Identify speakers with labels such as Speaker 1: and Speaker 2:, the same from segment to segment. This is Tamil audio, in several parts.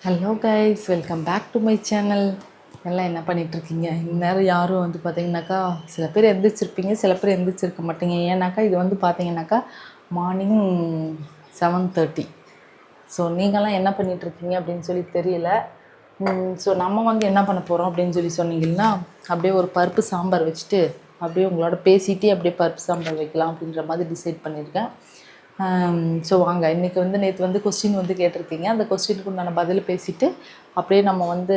Speaker 1: Hello guys, welcome back to my channel. எல்லாம் என்ன பண்ணிகிட்ருக்கீங்க? இந்நேரம் யாரும் வந்து பார்த்தீங்கன்னாக்கா சில பேர் எந்திரிச்சிருப்பீங்க, சில பேர் எந்திரிச்சிருக்க மாட்டீங்க. ஏன்னாக்கா இது வந்து பார்த்தீங்கன்னாக்கா மார்னிங் 7:30. ஸோ நீங்கள்லாம் என்ன பண்ணிகிட்ருக்கீங்க அப்படின்னு சொல்லி தெரியல. ஸோ நம்ம வந்து என்ன பண்ண போகிறோம் அப்படின்னு சொல்லி சொன்னீங்கன்னா, அப்படியே ஒரு பருப்பு சாம்பார் வச்சுட்டு அப்படியே உங்களோட பேசிகிட்டே அப்படியே பருப்பு சாம்பார் வைக்கலாம் அப்படின்ற மாதிரி டிசைட் பண்ணியிருக்கேன். ஸோ வாங்க, இன்றைக்கி வந்து நேற்று வந்து கொஸ்டின் வந்து கேட்டிருக்கீங்க. அந்த கொஸ்டினுக்கு உண்டான பதில் பேசிவிட்டு அப்படியே நம்ம வந்து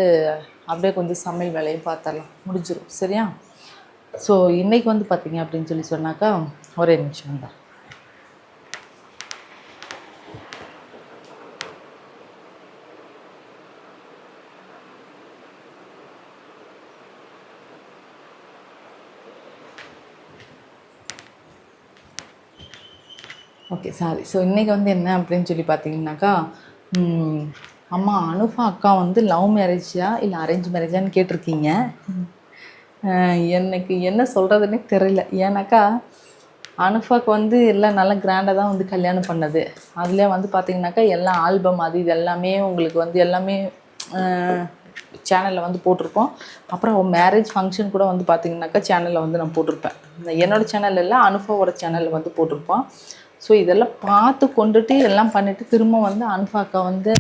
Speaker 1: அப்படியே கொஞ்சம் சமையல் வேலையும் பார்த்தரலாம், முடிஞ்சிடும். சரியா? ஸோ இன்றைக்கி வந்து பார்த்தீங்க அப்படின்னு சொல்லி சொன்னாக்கா, ஒரே நிமிஷம் தான். Okay, sorry. ஸோ இன்றைக்கி வந்து என்ன அப்படின்னு சொல்லி பார்த்தீங்கன்னாக்கா, அம்மா அனுஃபா அக்கா வந்து லவ் மேரேஜா இல்லை அரேஞ்ச் மேரேஜான்னு கேட்டிருக்கீங்க. எனக்கு என்ன சொல்கிறதுனே தெரியல. ஏன்னாக்கா அனுஃபாக்கு வந்து எல்லாம் நல்லா கிராண்டாக தான் வந்து கல்யாணம் பண்ணது. அதிலே வந்து பார்த்திங்கனாக்கா எல்லாம் ஆல்பம் அது இது எல்லாமே உங்களுக்கு வந்து எல்லாமே சேனலில் வந்து போட்டிருப்போம். அப்புறம் மேரேஜ் ஃபங்க்ஷன் கூட வந்து பார்த்திங்கனாக்கா சேனலில் வந்து நான் போட்டிருப்பேன். என்னோடய சேனல் எல்லாம் அனுஃபாவோட சேனலில் வந்து போட்டிருப்போம். ஸோ இதெல்லாம் பார்த்து கொண்டுட்டு எல்லாம் பண்ணிவிட்டு திரும்ப வந்து அனுஃபா அக்கா வந்து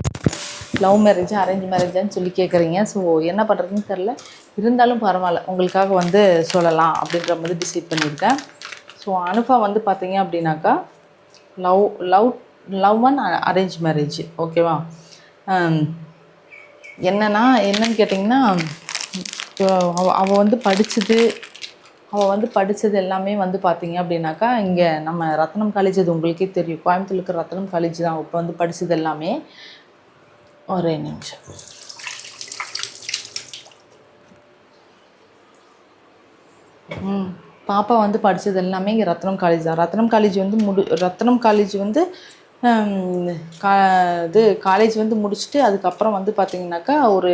Speaker 1: லவ் மேரேஜா அரேஞ்ச் மேரேஜான்னு சொல்லி கேட்குறீங்க. ஸோ என்ன பண்ணுறதுன்னு தெரில. இருந்தாலும் பரவாயில்ல, உங்களுக்காக வந்து சொல்லலாம் அப்படின்ற மாதிரி டிசைட் பண்ணியிருக்கேன். ஸோ அனுஃபா வந்து பார்த்தீங்க அப்படின்னாக்கா லவ் அண்ட் அரேஞ்ச் மேரேஜ். ஓகேவா? என்னன்னு கேட்டிங்கன்னா, அவள் வந்து படித்தது எல்லாமே வந்து பார்த்தீங்க அப்படின்னாக்கா இங்கே நம்ம ரத்னம் காலேஜ், அது உங்களுக்கே தெரியும், கோயம்புத்தூர் இருக்கிற ரத்னம் காலேஜ் தான் இப்போ வந்து படித்தது எல்லாமே. ஒரே நிமிஷம். பாப்பா வந்து படித்தது எல்லாமே இங்கே ரத்னம் காலேஜ் தான். ரத்னம் காலேஜ் வந்து காலேஜ் வந்து முடிச்சுட்டு அதுக்கப்புறம் வந்து பார்த்திங்கனாக்கா ஒரு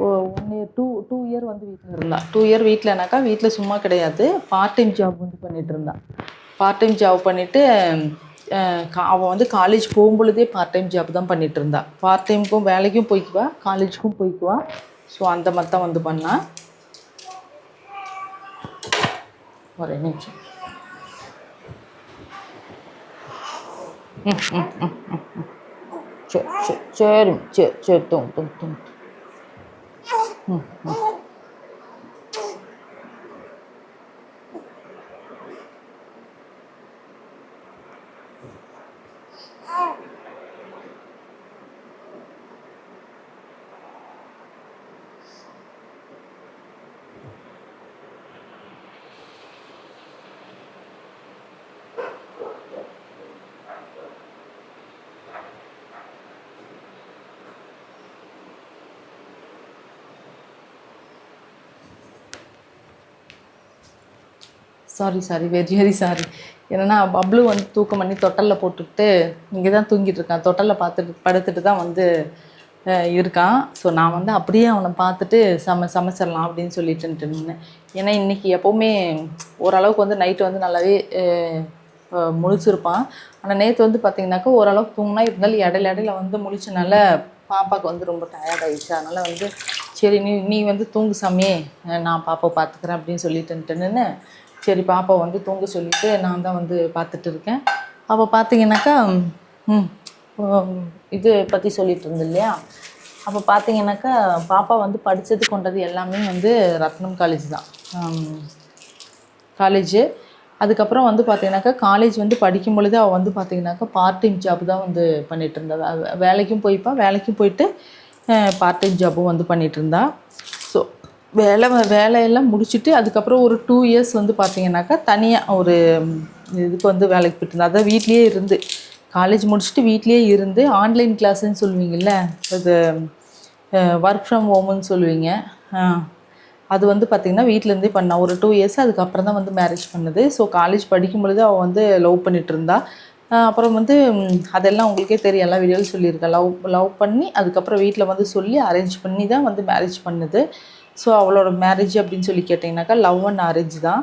Speaker 1: 1 இயர் 2 இயர் வந்து வீட்டில் இருந்தாள். 2 இயர் வீட்டில்னாக்கா வீட்டில் சும்மா கிடையாது, பார்ட் டைம் ஜாப் வந்து பண்ணிகிட்டு இருந்தாள். பார்ட் டைம் ஜாப் பண்ணிவிட்டு அவள் வந்து காலேஜ் போகும்பொழுதே பார்ட் டைம் ஜாப் தான் பண்ணிகிட்டு இருந்தாள். பார்ட் டைமுக்கும் வேலைக்கும் போய்க்குவா, காலேஜுக்கும் போய்க்குவா. ஸோ அந்த மாதிரி தான் வந்து பண்ணால். ஒரே நிமிஷம். சரி சரி சரி தூங்கு. Sorry very sorry. என்னென்னா பப்ளு வந்து தூக்கம் பண்ணி தொட்டலில் போட்டுக்கிட்டு இங்கே தான் தூங்கிட்டு இருக்கான். தொட்டலில் படுத்துட்டு தான் வந்து இருக்கான். ஸோ நான் வந்து அப்படியே அவனை பார்த்துட்டு சமைச்சிடலாம் அப்படின்னு சொல்லிட்டு நின்னேன். ஏன்னா இன்றைக்கி எப்போவுமே ஓரளவுக்கு வந்து நைட்டு வந்து நல்லாவே முழிச்சிருப்பான். ஆனால் நேற்று வந்து பார்த்திங்கனாக்கா ஓரளவுக்கு தூங்கினா, இருந்தாலும் இடையில வந்து முழிச்சனால பாப்பாவுக்கு வந்து ரொம்ப டயர்ட் ஆகிடுச்சு. அதனால் வந்து சரி நீ வந்து தூங்கு சாமி, நான் பாப்பாவை பார்த்துக்கிறேன் அப்படின்னு சொல்லிட்டுன்ட்டுன்னு சரி பாப்பா வந்து தூங்க சொல்லிவிட்டு நான் தான் வந்து பார்த்துட்டு இருக்கேன். அப்போ பார்த்தீங்கன்னாக்கா இது பற்றி சொல்லிகிட்டு இருந்தேன் இல்லையா? அப்போ பார்த்தீங்கன்னாக்கா பாப்பா வந்து படித்தது கொண்டது எல்லாமே வந்து ரத்னம் காலேஜ் தான் காலேஜு. அதுக்கப்புறம் வந்து பார்த்தீங்கன்னாக்கா காலேஜ் வந்து படிக்கும் பொழுது அவள் வந்து பார்த்தீங்கன்னாக்கா பார்ட் டைம் ஜாப் தான் வந்து பண்ணிகிட்டு இருந்தாள். வேலைக்கும் போயிட்டு பார்ட் டைம் ஜாப்பும் வந்து பண்ணிகிட்டு இருந்தாள். ஸோ வேலையெல்லாம் முடிச்சுட்டு அதுக்கப்புறம் ஒரு 2 இயர்ஸ் வந்து பார்த்திங்கனாக்கா தனியாக ஒரு இதுக்கு வந்து வேலைக்கு போய்ட்டு இருந்தா. அதான் வீட்லேயே இருந்து காலேஜ் முடிச்சுட்டு வீட்லேயே இருந்து ஆன்லைன் கிளாஸுன்னு சொல்லுவீங்கள்ல, அது ஒர்க் ஃப்ரம் ஹோமுன்னு சொல்லுவீங்க, அது வந்து பார்த்திங்கன்னா வீட்டிலேருந்தே பண்ணா ஒரு 2 இயர்ஸ். அதுக்கப்புறம் தான் வந்து மேரேஜ் பண்ணுது. ஸோ காலேஜ் படிக்கும் பொழுது அவள் வந்து லவ் பண்ணிகிட்டு இருந்தா. அப்புறம் வந்து அதெல்லாம் உங்களுக்கே தெரியும், எல்லா வீடியோவில் சொல்லியிருக்கேன். லவ் பண்ணி அதுக்கப்புறம் வீட்டில் வந்து சொல்லி அரேஞ்ச் பண்ணி தான் வந்து மேரேஜ் பண்ணுது. ஸோ அவளோட மேரேஜ் அப்படின்னு சொல்லி கேட்டிங்கனாக்கா லவ் அண்ட் அரேஞ்ச் தான்.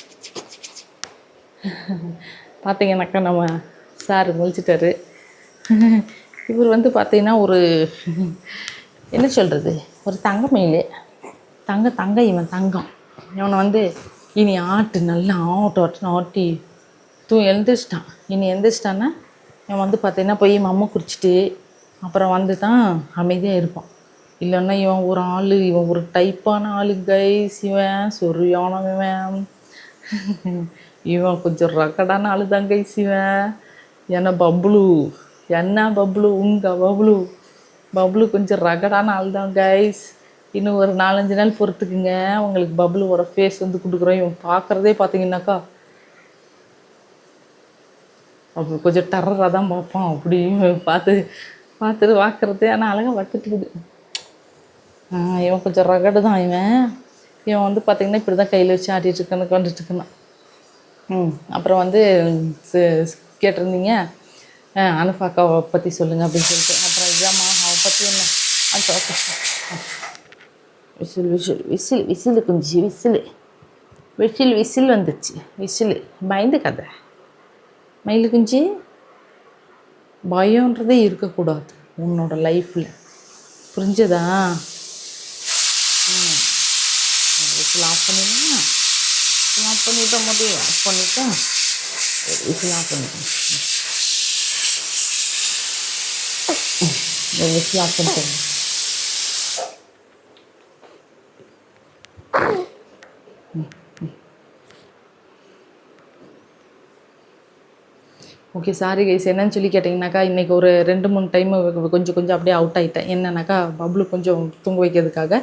Speaker 1: பார்த்தீங்கன்னாக்கா நம்ம சார் முழிச்சிட்டாரு. இவர் வந்து பார்த்தீங்கன்னா ஒரு என்ன சொல்கிறது, ஒரு தங்கமயில். தங்கம் இவன் தங்கம். இவனை வந்து இனி ஆட்டு நல்லா ஆட்டுன்னு ஆட்டி எழுந்திரிச்சிட்டான். இனி எழுந்திரிச்சிட்டான்னா இவன் வந்து பார்த்தீங்கன்னா போய் மம்மு குடிச்சிட்டு அப்புறம் வந்து தான் அமைதியாக இருப்பான். இல்லைன்னா இவன் ஒரு ஆள், இவன் ஒரு டைப்பான ஆளு கைஸ். இவன் சொரியானவன். இவன் கொஞ்சம் ரகடான ஆளு தான் கைஸ் இவன். என்ன பப்ளு, என்ன பப்ளு, பப்ளு கொஞ்சம் ரகடான ஆள் தான் கைஸ். இன்னும் ஒரு 4-5 நாள் பொறுத்துக்குங்க, உங்களுக்கு பப்ளுவோட ஃபேஸ் வந்து கொடுக்குறோம். இவன் பார்க்குறதே பார்த்தீங்கன்னாக்கா அப்போ கொஞ்சம் டர்ராக தான் பார்ப்பான். அப்படி பார்த்துட்டு பார்க்குறதே ஆனால் அழகாக வட்டுட்டுக்குது. இவன் கொஞ்சம் ரகடு தான் இவன் வந்து பார்த்திங்கன்னா இப்படி தான் கையில் வச்சு ஆட்டிகிட்ருக்கேன்னு வந்துட்டுருக்கணும். அப்புறம் வந்து கேட்டிருந்தீங்க அனுஃபாக்காவை பற்றி சொல்லுங்கள் அப்படின்னு சொல்லிட்டு. அப்புறம் இதாம்மா அவனை பற்றி என்ன விசில் குஞ்சு விசில் வந்துச்சு. பயந்து கதை மயில் குஞ்சு. பயன்றதே இருக்கக்கூடாது உன்னோட லைஃப்பில், புரிஞ்சதா? விசில் ஆஃப் பண்ணிடுங்க. ஆஃப் பண்ணிவிட்டா மட்டும் ஆஃப் பண்ணிவிட்டா விசில் ஆஃப் பண்ணிட்டேன். விசில் ஆஃப் பண்ணிட்டேன். Okay, sorry guys. என்னன்னு சொல்லி கேட்டிங்கனாக்கா இன்றைக்கி ஒரு 2-3 டைம் கொஞ்சம் அப்படியே அவுட் ஆகிட்டேன். என்னன்னாக்கா பப்ளு கொஞ்சம் தூங்க வைக்கிறதுக்காக.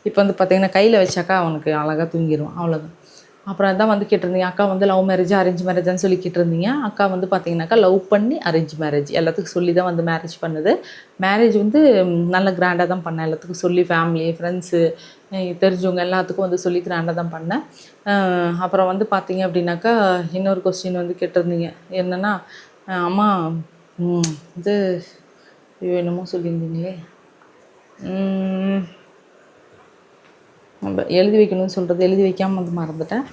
Speaker 1: இப்போ வந்து பார்த்திங்கன்னா கையில் வச்சாக்கா அவனுக்கு அழகாக தூங்கிடுவான், அவ்வளோதான். அப்புறம் தான் வந்து கேட்டிருந்தீங்க அக்கா வந்து லவ் மேரேஜ் அரேஞ்ச் மேரேஜான்னு சொல்லி கேட்டிருந்தீங்க. அக்கா வந்து பார்த்திங்கனாக்கா லவ் பண்ணி அரேஞ்ச் மேரேஜ் எல்லாத்துக்கும் சொல்லி தான் வந்து மேரேஜ் பண்ணுது. மேரேஜ் வந்து நல்ல கிராண்டாக தான் பண்ணேன். எல்லாத்துக்கும் சொல்லி ஃபேமிலி ஃப்ரெண்ட்ஸு தெரிஞ்சவங்க எல்லாத்துக்கும் வந்து சொல்லி கிராண்டாக தான் பண்ணேன். அப்புறம் வந்து பார்த்திங்க அப்படின்னாக்கா இன்னொரு கொஸ்டின் வந்து கேட்டிருந்தீங்க. என்னென்னா அம்மா இது என்னமோ சொல்லியிருந்தீங்களே, எழுதி வைக்கணும்னு சொல்கிறது எழுதி வைக்காமல் வந்து மறந்துட்டேன்.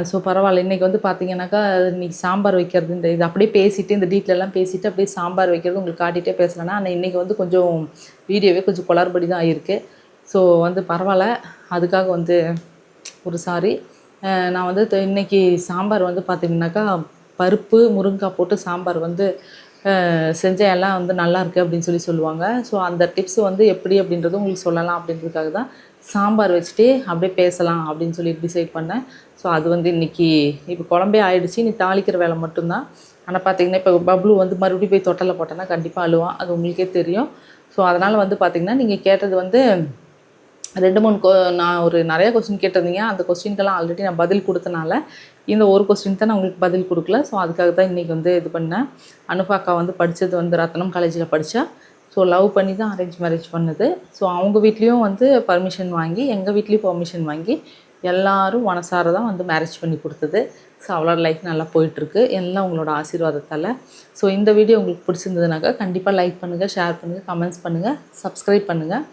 Speaker 1: ஸோ பரவாயில்ல. இன்றைக்கி வந்து பார்த்திங்கனாக்கா இன்றைக்கி சாம்பார் வைக்கிறது, இந்த இது அப்படியே பேசிவிட்டு இந்த டீட்டெயிலெலாம் பேசிவிட்டு அப்படியே சாம்பார் வைக்கிறது உங்களுக்கு காட்டிகிட்டே பேசலைன்னா. ஆனால் இன்றைக்கி வந்து கொஞ்சம் வீடியோவே கொஞ்சம் குளறுபடி தான் ஆகிருக்கு. ஸோ வந்து பரவாயில்ல, அதுக்காக வந்து ஒரு சாரி. நான் வந்து இன்றைக்கி சாம்பார் வந்து பார்த்திங்கனாக்கா பருப்பு முருங்கைக்காய் போட்டு சாம்பார் வந்து செஞ்சால் எல்லாம் வந்து நல்லாயிருக்கு அப்படின்னு சொல்லுவாங்க. ஸோ அந்த டிப்ஸ் வந்து எப்படி அப்படின்றது உங்களுக்கு சொல்லலாம் அப்படின்றதுக்காக தான் சாம்பார் வச்சுட்டு அப்படியே பேசலாம் அப்படின்னு சொல்லி டிசைட் பண்ணேன். ஸோ அது வந்து இன்றைக்கி இப்போ குழம்பே ஆகிடுச்சு, நீ தாளிக்கிற வேலை மட்டும்தான். ஆனால் பார்த்திங்கன்னா இப்போ பப்ளு வந்து மறுபடியும் போய் தொட்டலை போட்டேன்னா கண்டிப்பாக அழுவான், அது உங்களுக்கே தெரியும். ஸோ அதனால் வந்து பார்த்திங்கன்னா நீங்கள் கேட்டது வந்து 2-3 நான் ஒரு நிறையா கொஸ்டின் கேட்டிருந்தீங்க. அந்த கொஸ்டின்கெல்லாம் ஆல்ரெடி நான் பதில் கொடுத்தனால இந்த ஒரு கொஸ்டின் தான் நான் உங்களுக்கு பதில் கொடுக்கல. ஸோ அதுக்காக தான் இன்றைக்கி வந்து இது பண்ணேன். அனுஃபாக்கா வந்து படித்தது வந்து ரத்னம் காலேஜில் படித்தா. ஸோ லவ் பண்ணி தான் அரேஞ்ச் மேரேஜ் பண்ணுது. ஸோ அவங்க வீட்லேயும் வந்து பர்மிஷன் வாங்கி எங்கள் வீட்லேயும் பர்மிஷன் வாங்கி எல்லோரும் மனசார தான் வந்து மேரேஜ் பண்ணி கொடுத்தது. ஸோ அவளோட லைஃப் நல்லா போயிட்டுருக்கு, எல்லாம் உங்களோட ஆசீர்வாதத்தால். ஸோ இந்த வீடியோ உங்களுக்கு பிடிச்சிருந்ததுனாக்கா கண்டிப்பாக லைக் பண்ணுங்கள், ஷேர் பண்ணுங்கள், கமெண்ட்ஸ் பண்ணுங்கள், சப்ஸ்கிரைப் பண்ணுங்கள்.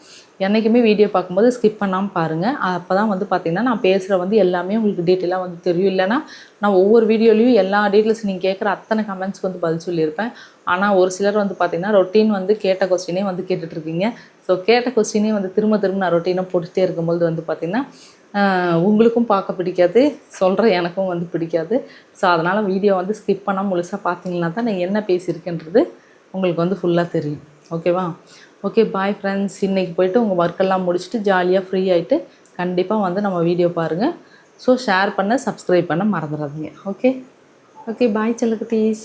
Speaker 1: என்றைக்குமே வீடியோ பார்க்கும்போது ஸ்கிப் பண்ணாமல் பாருங்கள். அப்போ தான் வந்து பார்த்திங்கன்னா நான் பேசுகிற வந்து எல்லாமே உங்களுக்கு டீட்டெயிலாக வந்து தெரியும். இல்லைனா நான் ஒவ்வொரு வீடியோலையும் எல்லா டீட்டெயில்ஸ் நீங்கள் கேட்குற அத்தனை கமெண்ட்ஸ்க்கு வந்து பதில் சொல்லியிருப்பேன். ஆனால் ஒரு சிலர் வந்து பார்த்திங்கன்னா ரொட்டீன் வந்து கேட்ட கொஸ்டினே வந்து கேட்டுட்ருக்கீங்க. ஸோ கேட்ட கொஸ்டினே வந்து திரும்ப நான் ரொட்டீனாக போட்டுகிட்டே இருக்கும்போது வந்து பார்த்திங்கன்னா உங்களுக்கும் பார்க்க பிடிக்காது, சொல்கிற எனக்கும் வந்து பிடிக்காது. ஸோ அதனால் வீடியோ வந்து ஸ்கிப் பண்ணாமல் முழுசாக பார்த்தீங்கன்னா தான் நான் என்ன பேசியிருக்கேன்றது உங்களுக்கு வந்து ஃபுல்லாக தெரியும். ஓகேவா? Okay, bye friends. இன்றைக்கி போய்ட்டு உங்கள் ஒர்க்கெல்லாம் முடிச்சுட்டு ஜாலியாக ஃப்ரீ ஆகிட்டு கண்டிப்பாக வந்து நம்ம வீடியோ பாருங்கள். ஸோ ஷேர் பண்ண, சப்ஸ்கிரைப் பண்ண மறந்துடாதீங்க. ஓகே, பாய் செல்லக்குட்டீஸ்.